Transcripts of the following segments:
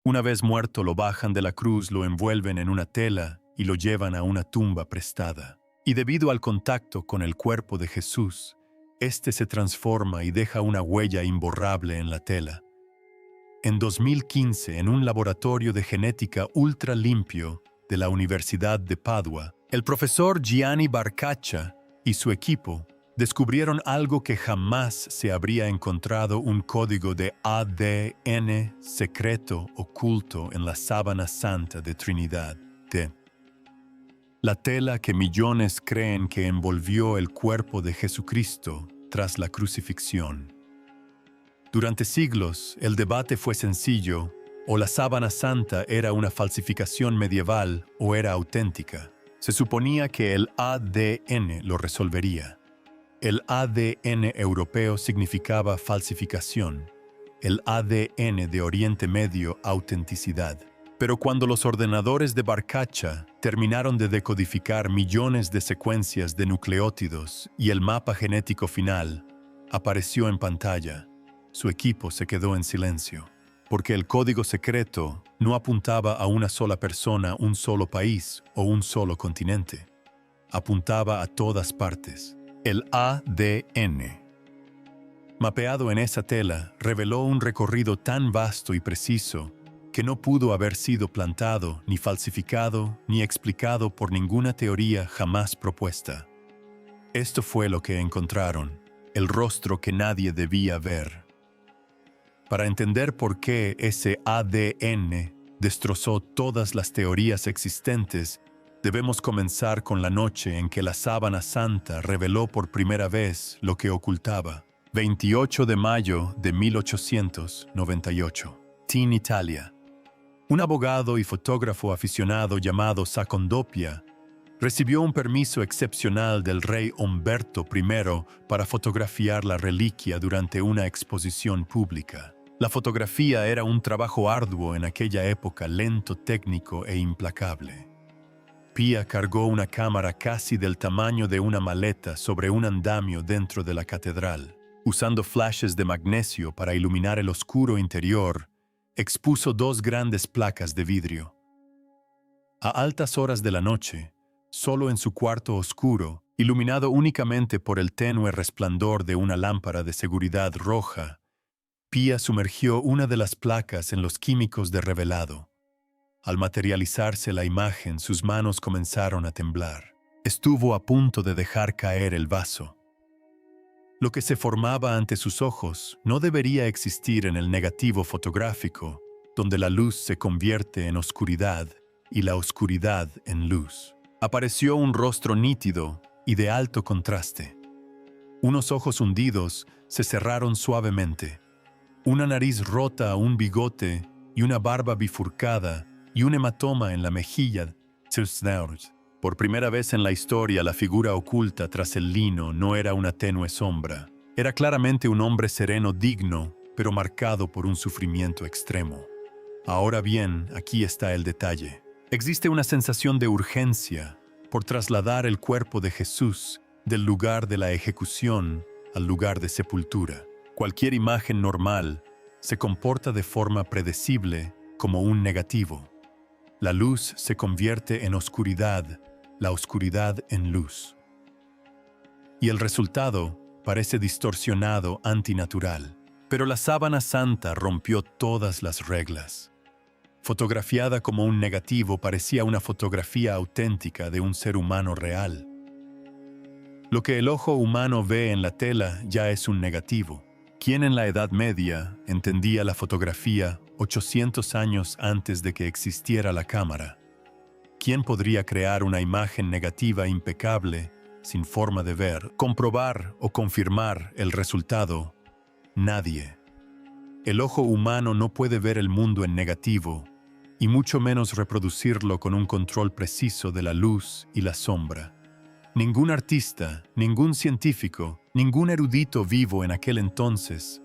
Una vez muerto, lo bajan de la cruz, lo envuelven en una tela y lo llevan a una tumba prestada. Y debido al contacto con el cuerpo de Jesús, éste se transforma y deja una huella imborrable en la tela. En 2015, en un laboratorio de genética ultra limpio de la Universidad de Padua, el profesor Gianni Barcaccia y su equipo descubrieron algo que jamás se habría encontrado: un código de ADN secreto oculto en la sábana santa de Trinidad, la tela que millones creen que envolvió el cuerpo de Jesucristo tras la crucifixión. Durante siglos, el debate fue sencillo: o la sábana santa era una falsificación medieval o era auténtica. Se suponía que el ADN lo resolvería. El ADN europeo significaba falsificación, el ADN de Oriente Medio, autenticidad. Pero cuando los ordenadores de Barcaccia terminaron de decodificar millones de secuencias de nucleótidos y el mapa genético final apareció en pantalla, su equipo se quedó en silencio, porque el código secreto no apuntaba a una sola persona, un solo país o un solo continente. Apuntaba a todas partes. El ADN, mapeado en esa tela, reveló un recorrido tan vasto y preciso que no pudo haber sido plantado, ni falsificado, ni explicado por ninguna teoría jamás propuesta. Esto fue lo que encontraron, el rostro que nadie debía ver. Para entender por qué ese ADN destrozó todas las teorías existentes, debemos comenzar con la noche en que la sábana santa reveló por primera vez lo que ocultaba. 28 de mayo de 1898, in Italia. Un abogado y fotógrafo aficionado llamado Sacondopia recibió un permiso excepcional del rey Umberto I para fotografiar la reliquia durante una exposición pública. La fotografía era un trabajo arduo en aquella época, lento, técnico e implacable. Pia cargó una cámara casi del tamaño de una maleta sobre un andamio dentro de la catedral. Usando flashes de magnesio para iluminar el oscuro interior, expuso 2 grandes placas de vidrio. A altas horas de la noche, solo en su cuarto oscuro, iluminado únicamente por el tenue resplandor de una lámpara de seguridad roja, Pia sumergió una de las placas en los químicos de revelado. Al materializarse la imagen, sus manos comenzaron a temblar. Estuvo a punto de dejar caer el vaso. Lo que se formaba ante sus ojos no debería existir en el negativo fotográfico, donde la luz se convierte en oscuridad y la oscuridad en luz. Apareció un rostro nítido y de alto contraste. Unos ojos hundidos se cerraron suavemente. Una nariz rota, un bigote y una barba bifurcada y un hematoma en la mejilla. Por primera vez en la historia, la figura oculta tras el lino no era una tenue sombra. Era claramente un hombre sereno, digno, pero marcado por un sufrimiento extremo. Ahora bien, aquí está el detalle. Existe una sensación de urgencia por trasladar el cuerpo de Jesús del lugar de la ejecución al lugar de sepultura. Cualquier imagen normal se comporta de forma predecible como un negativo. La luz se convierte en oscuridad, la oscuridad en luz. Y el resultado parece distorsionado, antinatural. Pero la sábana santa rompió todas las reglas. Fotografiada como un negativo, parecía una fotografía auténtica de un ser humano real. Lo que el ojo humano ve en la tela ya es un negativo. ¿Quién en la Edad Media entendía la fotografía 800 años antes de que existiera la cámara? ¿Quién podría crear una imagen negativa impecable, sin forma de ver, comprobar o confirmar el resultado? Nadie. El ojo humano no puede ver el mundo en negativo, y mucho menos reproducirlo con un control preciso de la luz y la sombra. Ningún artista, ningún científico, ningún erudito vivo en aquel entonces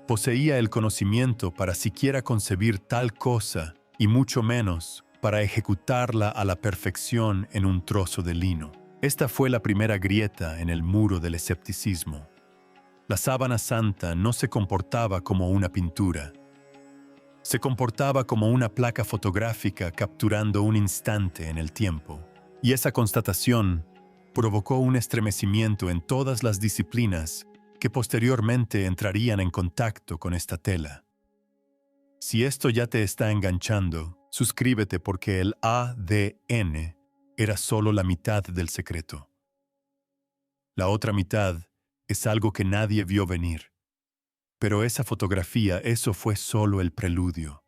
poseía el conocimiento para siquiera concebir tal cosa, y mucho menos para ejecutarla a la perfección en un trozo de lino. Esta fue la primera grieta en el muro del escepticismo. La sábana santa no se comportaba como una pintura. Se comportaba como una placa fotográfica capturando un instante en el tiempo. Y esa constatación provocó un estremecimiento en todas las disciplinas que posteriormente entrarían en contacto con esta tela. Si esto ya te está enganchando, suscríbete porque el ADN era solo la mitad del secreto. La otra mitad es algo que nadie vio venir. Pero esa fotografía, eso fue solo el preludio.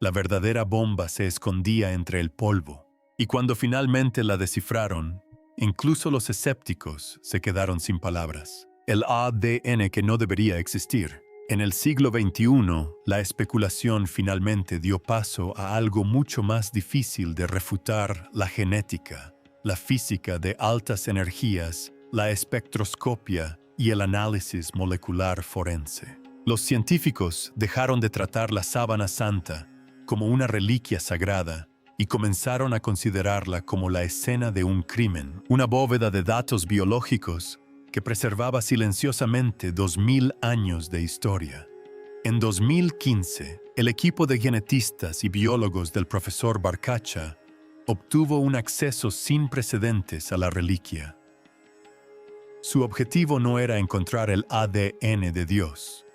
La verdadera bomba se escondía entre el polvo. Y cuando finalmente la descifraron, incluso los escépticos se quedaron sin palabras. El ADN que no debería existir. En el siglo XXI, la especulación finalmente dio paso a algo mucho más difícil de refutar: la genética, la física de altas energías, la espectroscopia y el análisis molecular forense. Los científicos dejaron de tratar la sábana santa como una reliquia sagrada y comenzaron a considerarla como la escena de un crimen, una bóveda de datos biológicos que preservaba silenciosamente 2000 años de historia. En 2015, el equipo de genetistas y biólogos del profesor Barcacha obtuvo un acceso sin precedentes a la reliquia. Su objetivo no era encontrar el ADN de Dios.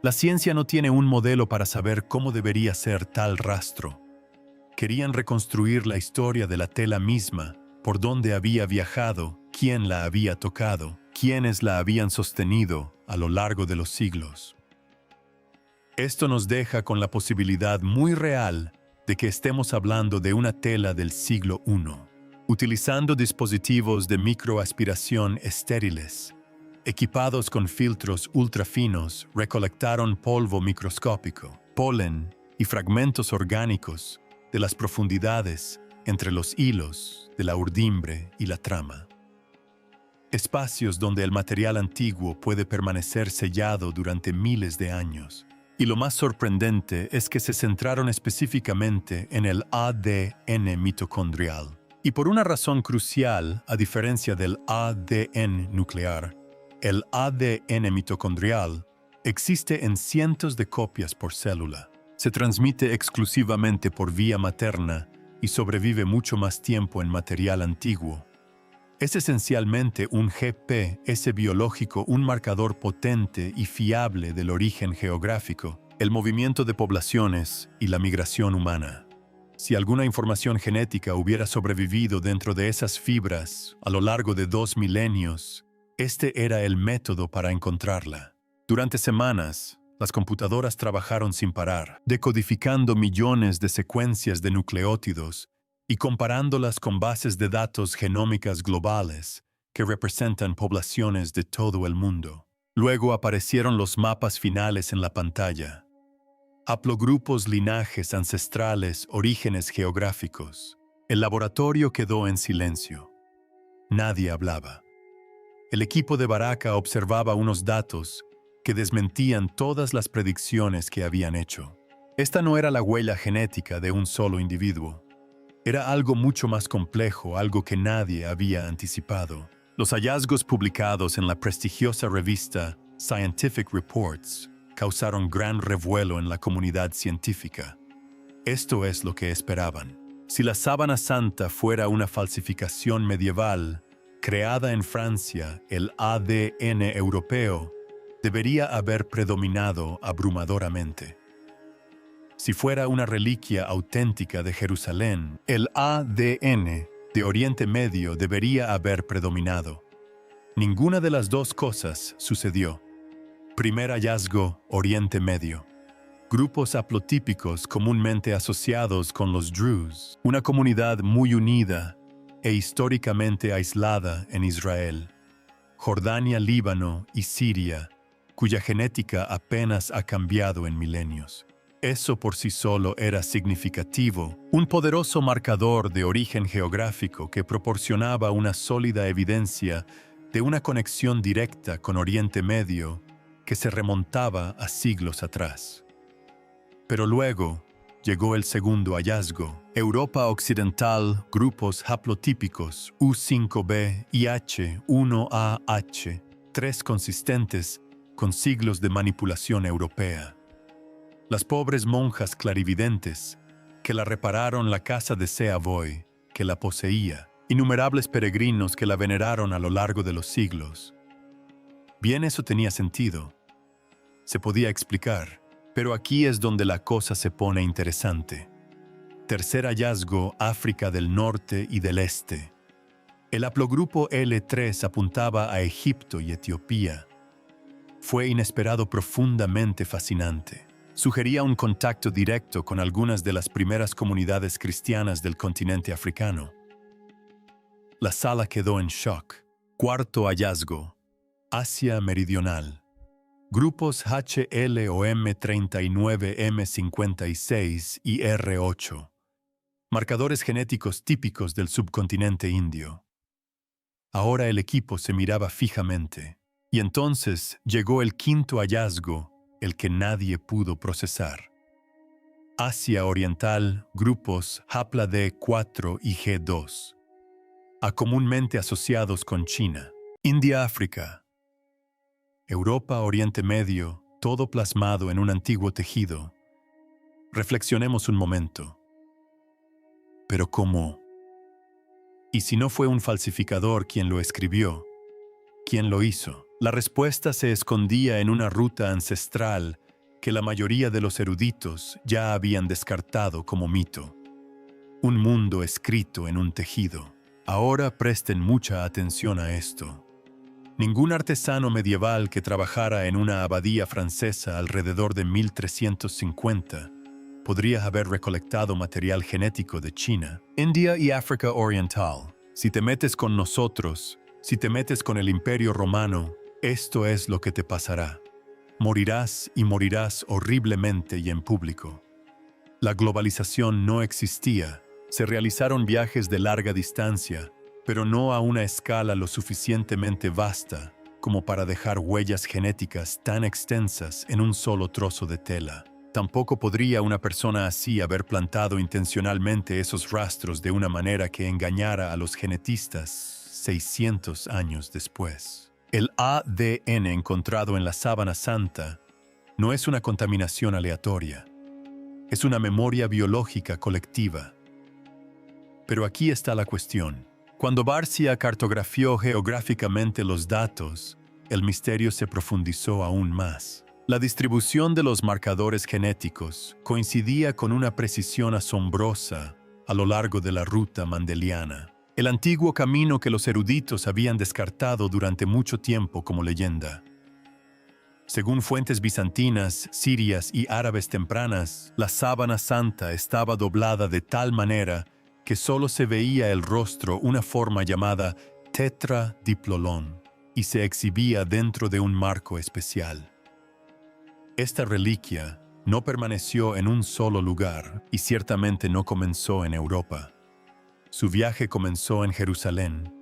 La ciencia no tiene un modelo para saber cómo debería ser tal rastro. Querían reconstruir la historia de la tela misma, por dónde había viajado, quién la había tocado, quiénes la habían sostenido a lo largo de los siglos. Esto nos deja con la posibilidad muy real de que estemos hablando de una tela del siglo I. Utilizando dispositivos de microaspiración estériles, equipados con filtros ultrafinos, recolectaron polvo microscópico, polen y fragmentos orgánicos de las profundidades entre los hilos de la urdimbre y la trama. Espacios donde el material antiguo puede permanecer sellado durante miles de años. Y lo más sorprendente es que se centraron específicamente en el ADN mitocondrial. Y por una razón crucial, a diferencia del ADN nuclear, el ADN mitocondrial existe en cientos de copias por célula. Se transmite exclusivamente por vía materna y sobrevive mucho más tiempo en material antiguo. Es esencialmente un GPS biológico, un marcador potente y fiable del origen geográfico, el movimiento de poblaciones y la migración humana. Si alguna información genética hubiera sobrevivido dentro de esas fibras a lo largo de 2 milenios, este era el método para encontrarla. Durante semanas, las computadoras trabajaron sin parar, decodificando millones de secuencias de nucleótidos y comparándolas con bases de datos genómicas globales que representan poblaciones de todo el mundo. Luego aparecieron los mapas finales en la pantalla. Haplogrupos, linajes ancestrales, orígenes geográficos. El laboratorio quedó en silencio. Nadie hablaba. El equipo de Baraka observaba unos datos que desmentían todas las predicciones que habían hecho. Esta no era la huella genética de un solo individuo. Era algo mucho más complejo, algo que nadie había anticipado. Los hallazgos publicados en la prestigiosa revista Scientific Reports causaron gran revuelo en la comunidad científica. Esto es lo que esperaban. Si la sábana santa fuera una falsificación medieval, creada en Francia, el ADN europeo debería haber predominado abrumadoramente. Si fuera una reliquia auténtica de Jerusalén, el ADN de Oriente Medio debería haber predominado. Ninguna de las dos cosas sucedió. Primer hallazgo, Oriente Medio. Grupos haplotípicos comúnmente asociados con los Druze, una comunidad muy unida e históricamente aislada en Israel, Jordania, Líbano y Siria, cuya genética apenas ha cambiado en milenios. Eso por sí solo era significativo, un poderoso marcador de origen geográfico que proporcionaba una sólida evidencia de una conexión directa con Oriente Medio que se remontaba a siglos atrás. Pero luego llegó el segundo hallazgo. Europa Occidental, grupos haplotípicos U5b y H1AH, 3 consistentes, con siglos de manipulación europea. Las pobres monjas clarividentes que la repararon la casa de Seavoy, que la poseía, innumerables peregrinos que la veneraron a lo largo de los siglos. Bien, eso tenía sentido. Se podía explicar, pero aquí es donde la cosa se pone interesante. Tercer hallazgo, África del Norte y del Este. El haplogrupo L3 apuntaba a Egipto y Etiopía. Fue inesperado, profundamente fascinante. Sugería un contacto directo con algunas de las primeras comunidades cristianas del continente africano. La sala quedó en shock. Cuarto hallazgo, Asia Meridional. Grupos HL o M39, M56 y R8. Marcadores genéticos típicos del subcontinente indio. Ahora el equipo se miraba fijamente. Y entonces llegó el quinto hallazgo, el que nadie pudo procesar. Asia Oriental, grupos Hapla D4 y G2. Comúnmente asociados con China. India-África. Europa, Oriente Medio, todo plasmado en un antiguo tejido. Reflexionemos un momento. ¿Pero cómo? ¿Y si no fue un falsificador quien lo escribió? ¿Quién lo hizo? La respuesta se escondía en una ruta ancestral que la mayoría de los eruditos ya habían descartado como mito. Un mundo escrito en un tejido. Ahora presten mucha atención a esto. Ningún artesano medieval que trabajara en una abadía francesa alrededor de 1350 podría haber recolectado material genético de China, India y África Oriental. Si te metes con nosotros, si te metes con el Imperio Romano, esto es lo que te pasará. Morirás y morirás horriblemente y en público. La globalización no existía. Se realizaron viajes de larga distancia, pero no a una escala lo suficientemente vasta como para dejar huellas genéticas tan extensas en un solo trozo de tela. Tampoco podría una persona así haber plantado intencionalmente esos rastros de una manera que engañara a los genetistas 600 años después. El ADN encontrado en la Sábana Santa no es una contaminación aleatoria, es una memoria biológica colectiva. Pero aquí está la cuestión. Cuando Barcia cartografió geográficamente los datos, el misterio se profundizó aún más. La distribución de los marcadores genéticos coincidía con una precisión asombrosa a lo largo de la ruta mandeliana, el antiguo camino que los eruditos habían descartado durante mucho tiempo como leyenda. Según fuentes bizantinas, sirias y árabes tempranas, la Sábana Santa estaba doblada de tal manera que solo se veía el rostro, una forma llamada tetradiplolón, y se exhibía dentro de un marco especial. Esta reliquia no permaneció en un solo lugar y ciertamente no comenzó en Europa. Su viaje comenzó en Jerusalén.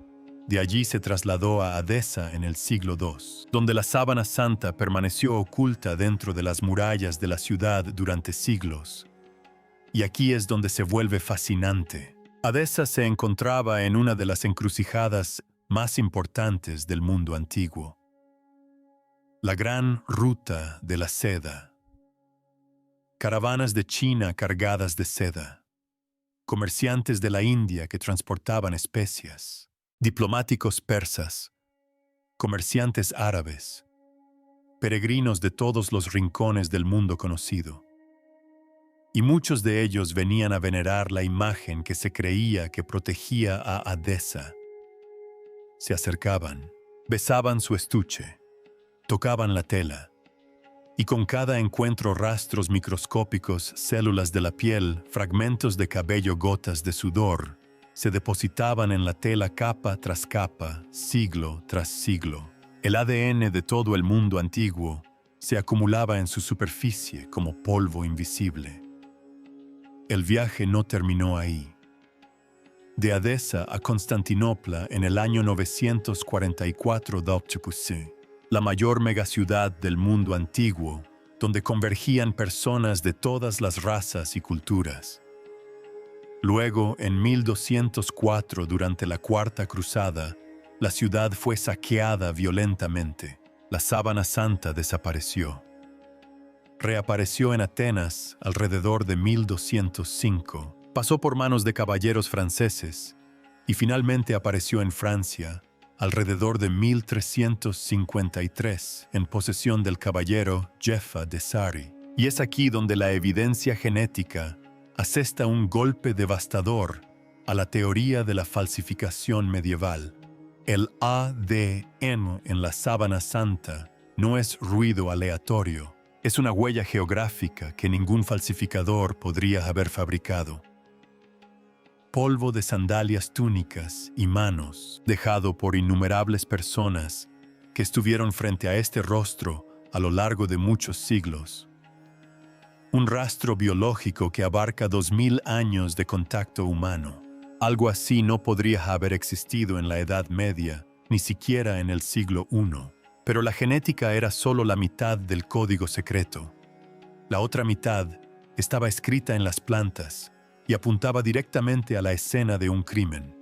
De allí se trasladó a Edesa en el siglo II, donde la Sábana Santa permaneció oculta dentro de las murallas de la ciudad durante siglos. Y aquí es donde se vuelve fascinante. Edesa se encontraba en una de las encrucijadas más importantes del mundo antiguo. La gran ruta de la seda. Caravanas de China cargadas de seda. Comerciantes de la India que transportaban especias. Diplomáticos persas. Comerciantes árabes. Peregrinos de todos los rincones del mundo conocido. Y muchos de ellos venían a venerar la imagen que se creía que protegía a Edesa. Se acercaban, besaban su estuche, tocaban la tela, y con cada encuentro rastros microscópicos, células de la piel, fragmentos de cabello, gotas de sudor, se depositaban en la tela capa tras capa, siglo tras siglo. El ADN de todo el mundo antiguo se acumulaba en su superficie como polvo invisible. El viaje no terminó ahí. De Edesa a Constantinopla en el año 944 d.C., la mayor megaciudad del mundo antiguo, donde convergían personas de todas las razas y culturas. Luego, en 1204, durante la Cuarta Cruzada, la ciudad fue saqueada violentamente. La sábana santa desapareció. Reapareció en Atenas alrededor de 1205, pasó por manos de caballeros franceses y finalmente apareció en Francia alrededor de 1353 en posesión del caballero Geffa de Sari. Y es aquí donde la evidencia genética asesta un golpe devastador a la teoría de la falsificación medieval. El ADN en la sábana santa no es ruido aleatorio, es una huella geográfica que ningún falsificador podría haber fabricado. Polvo de sandalias, túnicas y manos, dejado por innumerables personas que estuvieron frente a este rostro a lo largo de muchos siglos. Un rastro biológico que abarca 2000 años de contacto humano. Algo así no podría haber existido en la Edad Media, ni siquiera en el siglo I. Pero la genética era solo la mitad del código secreto. La otra mitad estaba escrita en las plantas y apuntaba directamente a la escena de un crimen.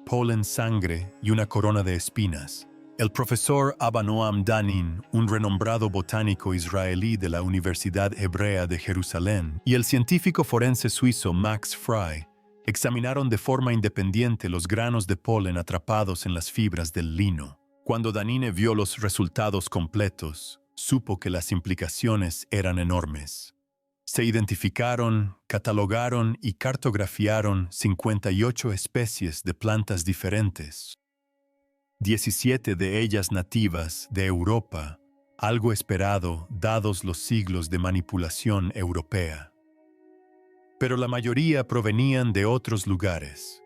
Polen, sangre y una corona de espinas. El profesor Abba Noam Danin, un renombrado botánico israelí de la Universidad Hebrea de Jerusalén, y el científico forense suizo Max Frey examinaron de forma independiente los granos de polen atrapados en las fibras del lino. Cuando Danine vio los resultados completos, supo que las implicaciones eran enormes. Se identificaron, catalogaron y cartografiaron 58 especies de plantas diferentes, 17 de ellas nativas de Europa, algo esperado dados los siglos de manipulación europea. Pero la mayoría provenían de otros lugares.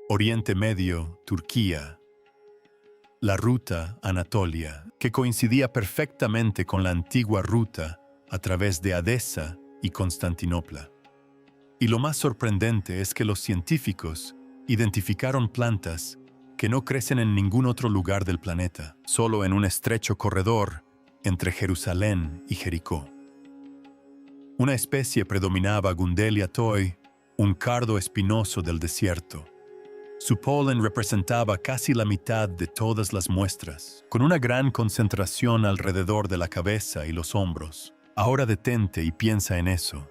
Oriente Medio, Turquía, la ruta Anatolia, que coincidía perfectamente con la antigua ruta a través de Edesa y Constantinopla. Y lo más sorprendente es que los científicos identificaron plantas que no crecen en ningún otro lugar del planeta, solo en un estrecho corredor entre Jerusalén y Jericó. Una especie predominaba Gundelia toi, un cardo espinoso del desierto. Su polen representaba casi la mitad de todas las muestras, con una gran concentración alrededor de la cabeza y los hombros. Ahora detente y piensa en eso.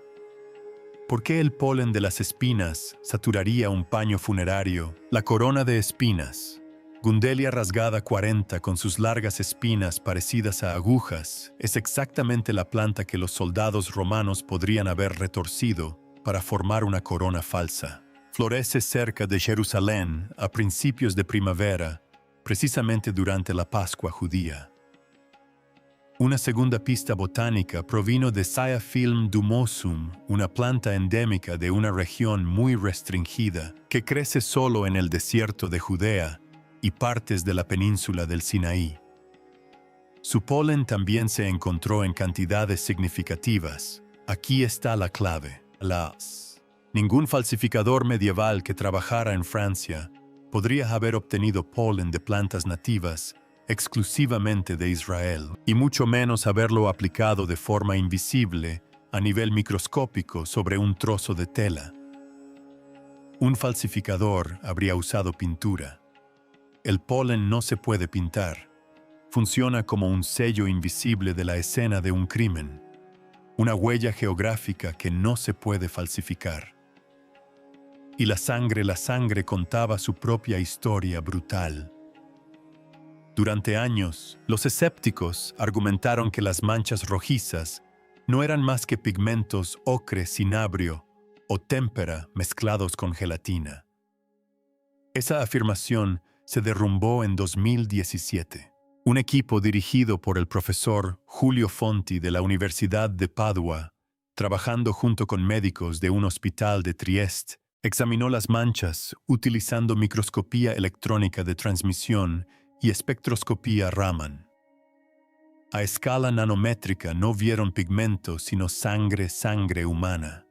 ¿Por qué el polen de las espinas saturaría un paño funerario? La corona de espinas, Gundelia rasgada 40 con sus largas espinas parecidas a agujas, es exactamente la planta que los soldados romanos podrían haber retorcido para formar una corona falsa. Florece cerca de Jerusalén a principios de primavera, precisamente durante la Pascua judía. Una segunda pista botánica provino de Sciaphyllum dumosum, una planta endémica de una región muy restringida que crece solo en el desierto de Judea y partes de la península del Sinaí. Su polen también se encontró en cantidades significativas. Aquí está la clave. Ningún falsificador medieval que trabajara en Francia podría haber obtenido polen de plantas nativas exclusivamente de Israel, y mucho menos haberlo aplicado de forma invisible a nivel microscópico sobre un trozo de tela. Un falsificador habría usado pintura. El polen no se puede pintar. Funciona como un sello invisible de la escena de un crimen, una huella geográfica que no se puede falsificar. Y la sangre contaba su propia historia brutal. Durante años, los escépticos argumentaron que las manchas rojizas no eran más que pigmentos ocre, cinabrio o témpera mezclados con gelatina. Esa afirmación se derrumbó en 2017. Un equipo dirigido por el profesor Julio Fonti de la Universidad de Padua, trabajando junto con médicos de un hospital de Trieste, examinó las manchas utilizando microscopía electrónica de transmisión y espectroscopía Raman. A escala nanométrica no vieron pigmentos sino sangre humana.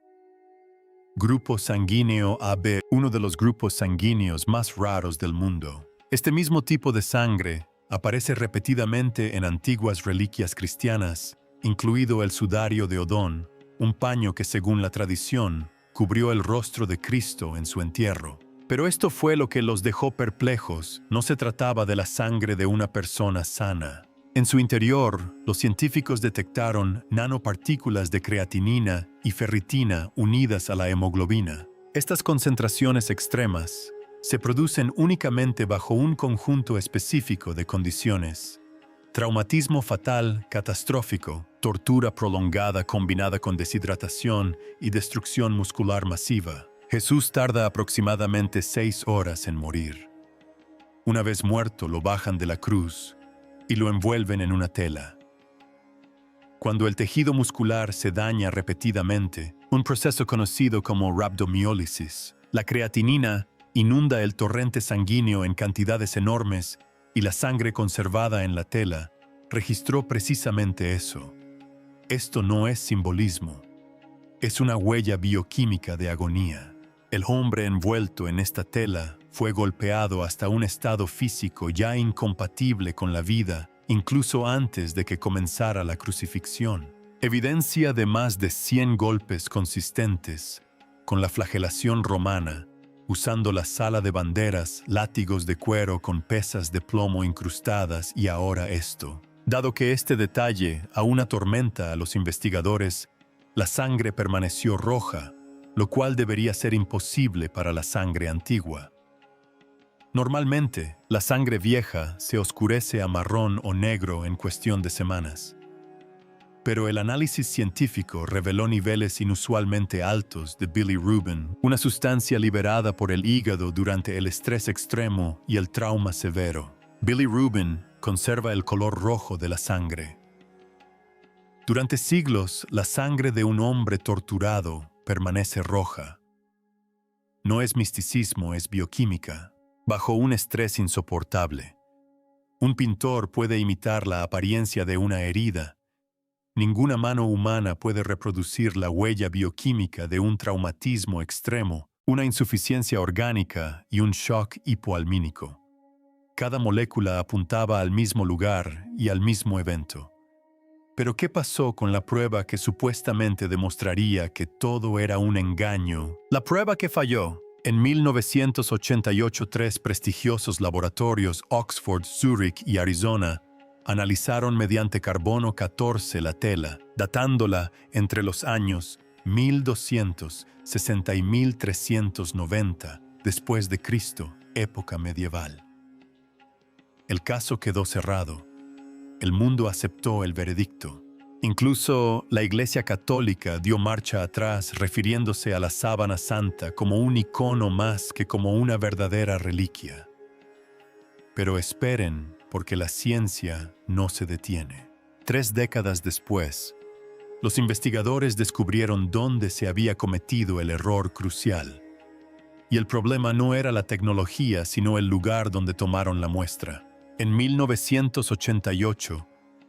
Grupo sanguíneo AB, uno de los grupos sanguíneos más raros del mundo. Este mismo tipo de sangre aparece repetidamente en antiguas reliquias cristianas, incluido el sudario de Odón, un paño que según la tradición cubrió el rostro de Cristo en su entierro. Pero esto fue lo que los dejó perplejos. No se trataba de la sangre de una persona sana. En su interior, los científicos detectaron nanopartículas de creatinina y ferritina unidas a la hemoglobina. Estas concentraciones extremas se producen únicamente bajo un conjunto específico de condiciones: traumatismo fatal catastrófico, tortura prolongada combinada con deshidratación y destrucción muscular masiva. Jesús tarda aproximadamente 6 horas en morir. Una vez muerto, lo bajan de la cruz y lo envuelven en una tela. Cuando el tejido muscular se daña repetidamente, un proceso conocido como rhabdomiólisis, la creatinina inunda el torrente sanguíneo en cantidades enormes y la sangre conservada en la tela registró precisamente eso. Esto no es simbolismo, es una huella bioquímica de agonía. El hombre envuelto en esta tela fue golpeado hasta un estado físico ya incompatible con la vida, incluso antes de que comenzara la crucifixión. Evidencia de más de 100 golpes consistentes con la flagelación romana, usando la sala de banderas, látigos de cuero con pesas de plomo incrustadas y ahora esto. Dado que este detalle aún atormenta a los investigadores, la sangre permaneció roja, lo cual debería ser imposible para la sangre antigua. Normalmente, la sangre vieja se oscurece a marrón o negro en cuestión de semanas. Pero el análisis científico reveló niveles inusualmente altos de bilirrubin, una sustancia liberada por el hígado durante el estrés extremo y el trauma severo. Bilirrubin conserva el color rojo de la sangre. Durante siglos, la sangre de un hombre torturado permanece roja. No es misticismo, es bioquímica. Bajo un estrés insoportable, un pintor puede imitar la apariencia de una herida. Ninguna mano humana puede reproducir la huella bioquímica de un traumatismo extremo, una insuficiencia orgánica y un shock hipoalmínico. Cada molécula apuntaba al mismo lugar y al mismo evento. Pero ¿qué pasó con la prueba que supuestamente demostraría que todo era un engaño? La prueba que falló. En 1988, 3 prestigiosos laboratorios, Oxford, Zúrich y Arizona, analizaron mediante carbono 14 la tela, datándola entre los años 1260 y 1390 después de Cristo, época medieval. El caso quedó cerrado. El mundo aceptó el veredicto. Incluso la Iglesia Católica dio marcha atrás refiriéndose a la sábana santa como un icono más que como una verdadera reliquia. Pero esperen, porque la ciencia no se detiene. 3 décadas después, los investigadores descubrieron dónde se había cometido el error crucial. Y el problema no era la tecnología, sino el lugar donde tomaron la muestra. En 1988,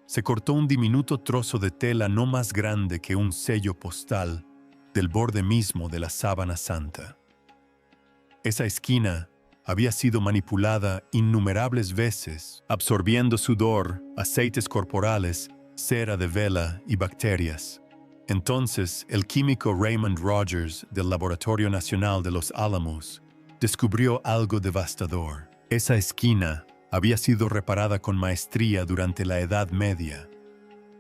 se cortó un diminuto trozo de tela no más grande que un sello postal del borde mismo de la sábana santa. Esa esquina había sido manipulada innumerables veces, absorbiendo sudor, aceites corporales, cera de vela y bacterias. Entonces, el químico Raymond Rogers del Laboratorio Nacional de Los Álamos descubrió algo devastador. Esa esquina había sido reparada con maestría durante la Edad Media.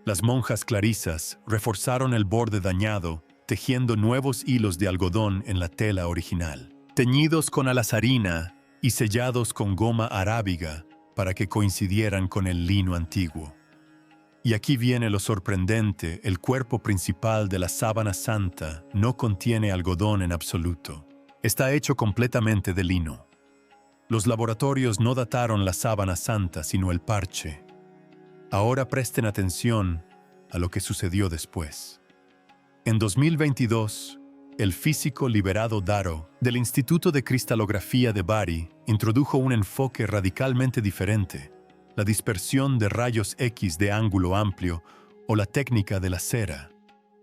Las monjas clarisas reforzaron el borde dañado, tejiendo nuevos hilos de algodón en la tela original, teñidos con alazarina y sellados con goma arábiga para que coincidieran con el lino antiguo. Y aquí viene lo sorprendente: el cuerpo principal de la sábana santa no contiene algodón en absoluto. Está hecho completamente de lino. Los laboratorios no dataron la sábana santa, sino el parche. Ahora presten atención a lo que sucedió después. En 2022, el físico Liberato Daro, del Instituto de Cristalografía de Bari, introdujo un enfoque radicalmente diferente: la dispersión de rayos X de ángulo amplio o la técnica de la cera.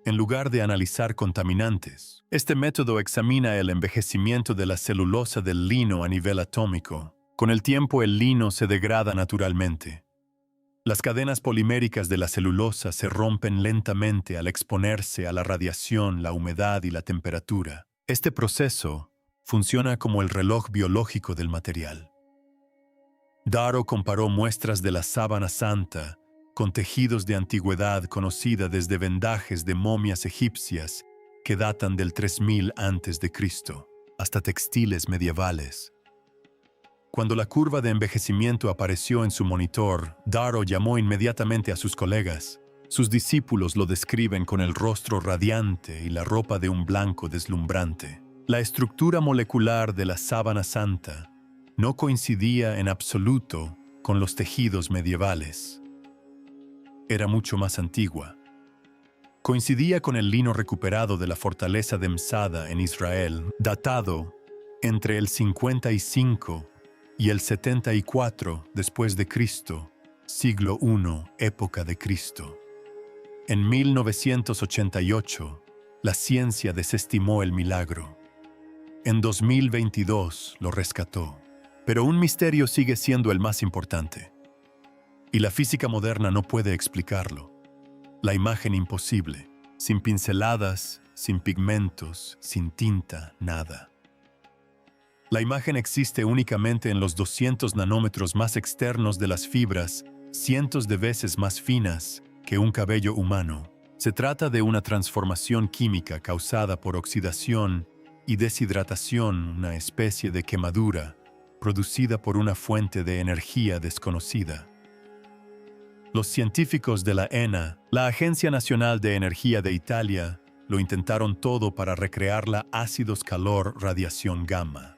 En lugar de analizar contaminantes, este método examina el envejecimiento de la celulosa del lino a nivel atómico. Con el tiempo, el lino se degrada naturalmente. Las cadenas poliméricas de la celulosa se rompen lentamente al exponerse a la radiación, la humedad y la temperatura. Este proceso funciona como el reloj biológico del material. Daro comparó muestras de la sábana santa con tejidos de antigüedad conocida desde vendajes de momias egipcias que datan del 3000 a.C., hasta textiles medievales. Cuando la curva de envejecimiento apareció en su monitor, Darrow llamó inmediatamente a sus colegas. Sus discípulos lo describen con el rostro radiante y la ropa de un blanco deslumbrante. La estructura molecular de la sábana santa no coincidía en absoluto con los tejidos medievales. Era mucho más antigua. Coincidía con el lino recuperado de la fortaleza de Masada en Israel, datado entre el 55 y el 74 después de Cristo, siglo I, época de Cristo. En 1988, la ciencia desestimó el milagro. En 2022 lo rescató. Pero un misterio sigue siendo el más importante. Y la física moderna no puede explicarlo. La imagen imposible, sin pinceladas, sin pigmentos, sin tinta, nada. La imagen existe únicamente en los 200 nanómetros más externos de las fibras, cientos de veces más finas que un cabello humano. Se trata de una transformación química causada por oxidación y deshidratación, una especie de quemadura, producida por una fuente de energía desconocida. Los científicos de la ENA, la Agencia Nacional de Energía de Italia, lo intentaron todo para recrear la ácidos calor radiación gamma.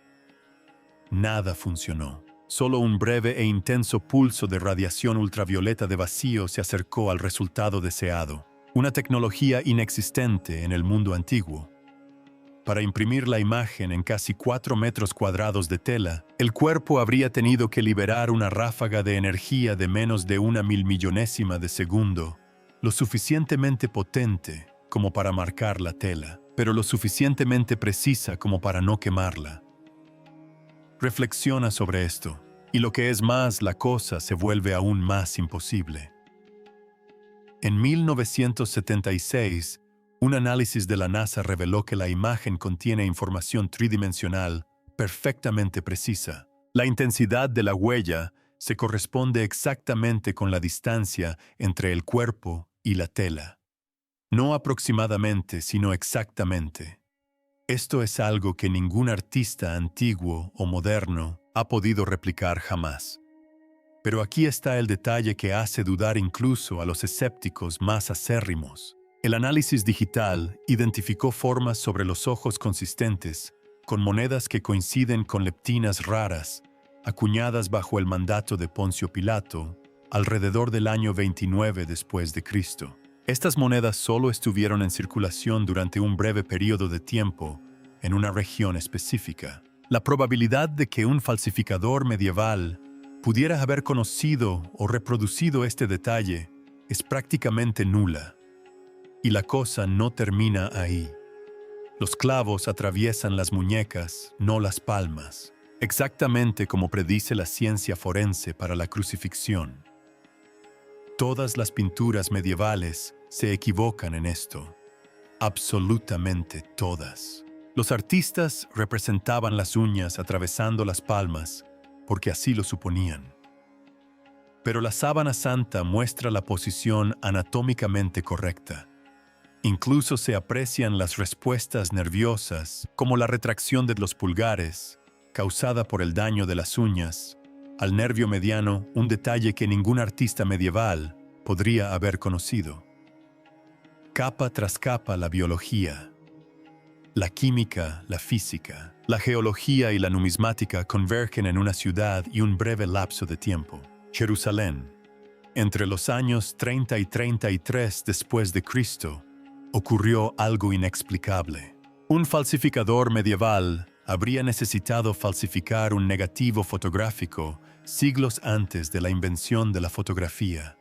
Nada funcionó. Solo un breve e intenso pulso de radiación ultravioleta de vacío se acercó al resultado deseado, una tecnología inexistente en el mundo antiguo. Para imprimir la imagen en casi 4 metros cuadrados de tela, el cuerpo habría tenido que liberar una ráfaga de energía de menos de 1.000.000.000ésima de segundo, lo suficientemente potente como para marcar la tela, pero lo suficientemente precisa como para no quemarla. Reflexiona sobre esto, y lo que es más, la cosa se vuelve aún más imposible. En 1976, un análisis de la NASA reveló que la imagen contiene información tridimensional perfectamente precisa. La intensidad de la huella se corresponde exactamente con la distancia entre el cuerpo y la tela. No aproximadamente, sino exactamente. Esto es algo que ningún artista antiguo o moderno ha podido replicar jamás. Pero aquí está el detalle que hace dudar incluso a los escépticos más acérrimos. El análisis digital identificó formas sobre los ojos consistentes, con monedas que coinciden con leptinas raras, acuñadas bajo el mandato de Poncio Pilato, alrededor del año 29 después de Cristo. Estas monedas solo estuvieron en circulación durante un breve periodo de tiempo en una región específica. La probabilidad de que un falsificador medieval pudiera haber conocido o reproducido este detalle es prácticamente nula. Y la cosa no termina ahí. Los clavos atraviesan las muñecas, no las palmas, exactamente como predice la ciencia forense para la crucifixión. Todas las pinturas medievales se equivocan en esto. Absolutamente todas. Los artistas representaban las uñas atravesando las palmas porque así lo suponían. Pero la sábana santa muestra la posición anatómicamente correcta. Incluso se aprecian las respuestas nerviosas, como la retracción de los pulgares, causada por el daño de las uñas, al nervio mediano, un detalle que ningún artista medieval podría haber conocido. Capa tras capa la biología, la química, la física, la geología y la numismática convergen en una ciudad y un breve lapso de tiempo. Jerusalén. Entre los años 30 y 33 después de Cristo, ocurrió algo inexplicable. Un falsificador medieval habría necesitado falsificar un negativo fotográfico siglos antes de la invención de la fotografía.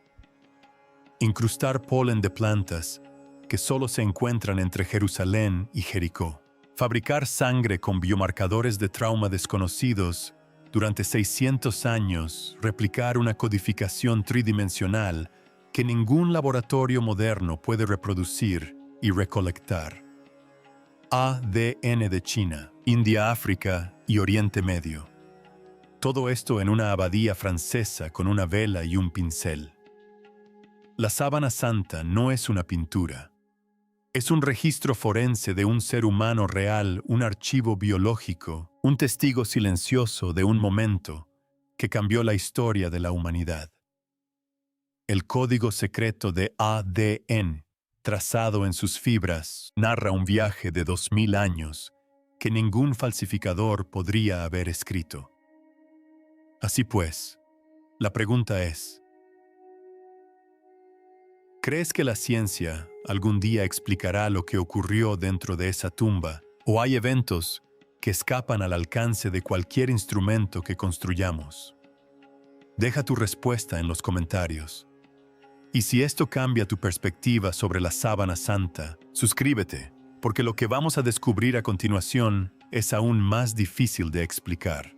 Incrustar polen de plantas que solo se encuentran entre Jerusalén y Jericó. Fabricar sangre con biomarcadores de trauma desconocidos durante 600 años, replicar una codificación tridimensional que ningún laboratorio moderno puede reproducir y recolectar. ADN de China, India, África y Oriente Medio. Todo esto en una abadía francesa con una vela y un pincel. La sábana santa no es una pintura. Es un registro forense de un ser humano real, un archivo biológico, un testigo silencioso de un momento que cambió la historia de la humanidad. El código secreto de ADN, trazado en sus fibras, narra un viaje de 2000 años que ningún falsificador podría haber escrito. Así pues, la pregunta es: ¿crees que la ciencia algún día explicará lo que ocurrió dentro de esa tumba? ¿O hay eventos que escapan al alcance de cualquier instrumento que construyamos? Deja tu respuesta en los comentarios. Y si esto cambia tu perspectiva sobre la sábana santa, suscríbete, porque lo que vamos a descubrir a continuación es aún más difícil de explicar.